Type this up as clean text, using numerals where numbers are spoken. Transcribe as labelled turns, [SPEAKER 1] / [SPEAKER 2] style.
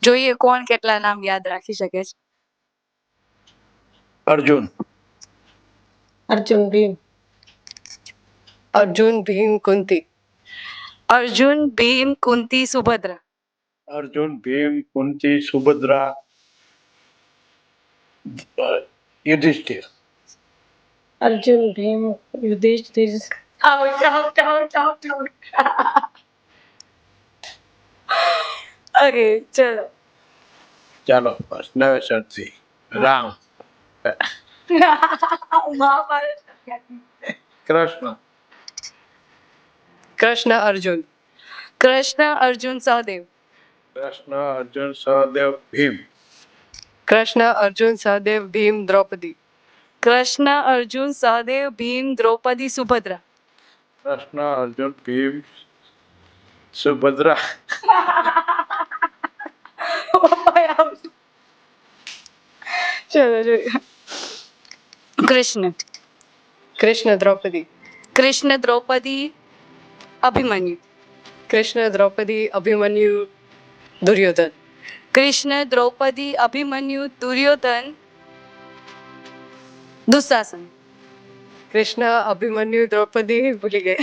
[SPEAKER 1] જોઈએ કોણ કેટલા નામ યાદ રાખી શકે છે.
[SPEAKER 2] અર્જુન,
[SPEAKER 3] અર્જુન ભીમ, અર્જુન ભીમ કુંતી,
[SPEAKER 1] અર્જુન ભીમ કુંતી સુભદ્રા,
[SPEAKER 2] અર્જુન ભીમ કુંતી સુભદ્રા યુધિષ્ઠિર,
[SPEAKER 3] અર્જુન ભીમ યુધિષ્ઠિર.
[SPEAKER 1] ઓકે ચલો.
[SPEAKER 2] ચાલો નવેસરથી રામ, કૃષ્ણ,
[SPEAKER 3] કૃષ્ણ અર્જુન,
[SPEAKER 1] કૃષ્ણ અર્જુન સહદેવ,
[SPEAKER 2] કૃષ્ણ અર્જુન સહદેવ ભીમ,
[SPEAKER 3] કૃષ્ણ અર્જુન સહદેવ ભીમ દ્રૌપદી,
[SPEAKER 1] કૃષ્ણ અર્જુન સહદેવ ભીમ દ્રૌપદી સુભદ્રા,
[SPEAKER 2] કૃષ્ણ અર્જુન ભીમ સુભદ્રા,
[SPEAKER 3] ચલો જોઈએ.
[SPEAKER 1] કૃષ્ણ,
[SPEAKER 3] કૃષ્ણ દ્રૌપદી,
[SPEAKER 1] કૃષ્ણ દ્રૌપદી અભિમન્યુ,
[SPEAKER 3] કૃષ્ણ દ્રૌપદી અભિમન્યુ દુર્યોધન,
[SPEAKER 1] કૃષ્ણ દ્રૌપદી અભિમન્યુ દુર્યોધન દુશાસન.
[SPEAKER 3] કૃષ્ણ અભિમન્યુ દ્રૌપદી ભૂલી ગઈ.